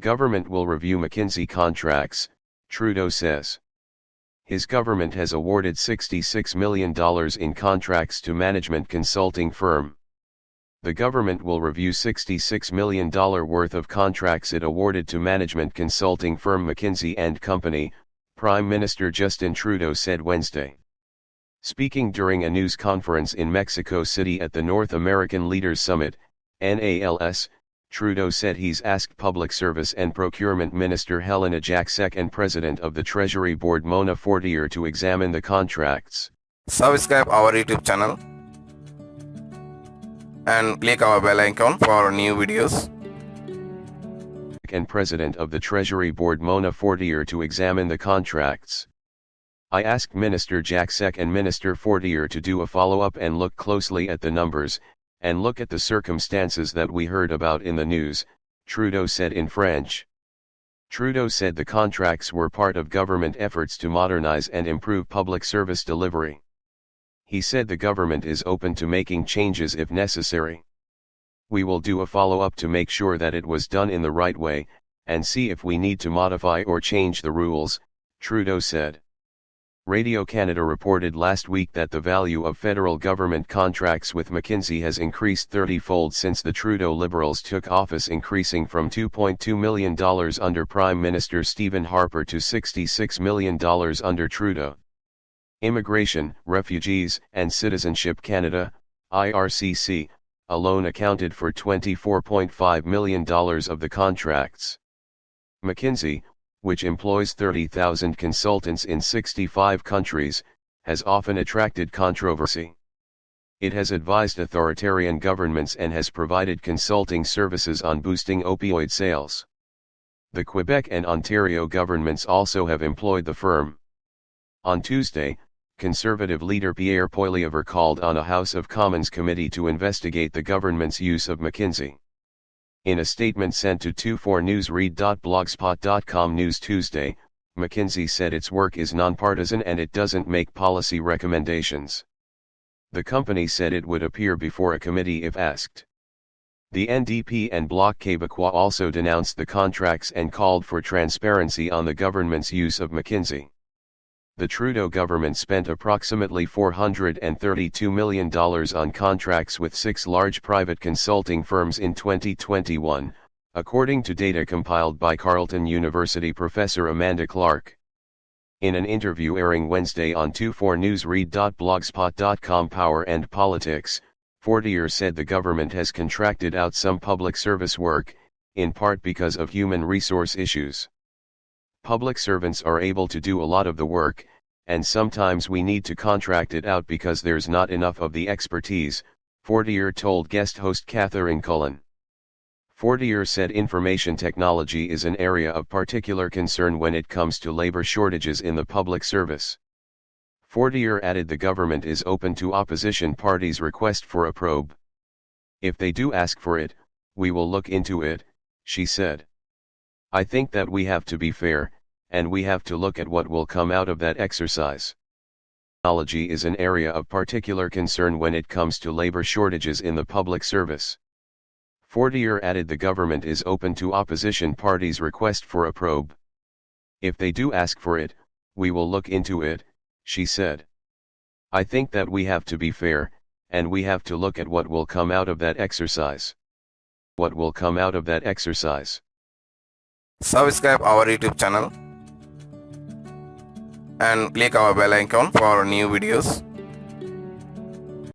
Government will review McKinsey contracts, Trudeau says. His government has awarded $66 million in contracts to management consulting firm. The government will review $66 million worth of contracts it awarded to management consulting firm McKinsey & Company, Prime Minister Justin Trudeau said Wednesday. Speaking during a news conference in Mexico City at the North American Leaders Summit, NALS, Trudeau said he's asked Public Service and Procurement Minister Helena Jaczek and President of the Treasury Board Mona Fortier to examine the contracts. Subscribe our YouTube channel and click our bell icon for new videos. And President of the Treasury Board Mona Fortier to examine the contracts. I asked Minister Jaczek and Minister Fortier to do a follow-up and look closely at the numbers, and look at the circumstances that we heard about in the news, Trudeau said in French. Trudeau said the contracts were part of government efforts to modernize and improve public service delivery. He said the government is open to making changes if necessary. We will do a follow-up to make sure that it was done in the right way, and see if we need to modify or change the rules, Trudeau said. Radio Canada reported last week that the value of federal government contracts with McKinsey has increased 30-fold since the Trudeau Liberals took office, increasing from $2.2 million under Prime Minister Stephen Harper to $66 million under Trudeau. Immigration, Refugees, and Citizenship Canada, IRCC, alone accounted for $24.5 million of the contracts. McKinsey, which employs 30,000 consultants in 65 countries, has often attracted controversy. It has advised authoritarian governments and has provided consulting services on boosting opioid sales. The Quebec and Ontario governments also have employed the firm. On Tuesday, Conservative leader Pierre Poilievre called on a House of Commons committee to investigate the government's use of McKinsey. In a statement sent to 24newsread.blogspot.com News Tuesday, McKinsey said its work is nonpartisan and it doesn't make policy recommendations. The company said it would appear before a committee if asked. The NDP and Bloc Québécois also denounced the contracts and called for transparency on the government's use of McKinsey. The Trudeau government spent approximately $432 million on contracts with 6 large private consulting firms in 2021, according to data compiled by Carleton University professor Amanda Clark. In an interview airing Wednesday on 24newsread.blogspot.com Power and Politics, Fortier said the government has contracted out some public service work, in part because of human resource issues. Public servants are able to do a lot of the work, and sometimes we need to contract it out because there's not enough of the expertise, Fortier told guest host Catherine Cullen. Fortier said information technology is an area of particular concern when it comes to labor shortages in the public service. Fortier added the government is open to opposition parties' request for a probe. If they do ask for it, we will look into it, she said. I think that we have to be fair, and we have to look at what will come out of that exercise. Technology is an area of particular concern when it comes to labor shortages in the public service. Fortier added the government is open to opposition parties' request for a probe. If they do ask for it, we will look into it, she said. I think that we have to be fair, and we have to look at what will come out of that exercise. What will come out of that exercise? Subscribe our YouTube channel and click our bell icon for new videos.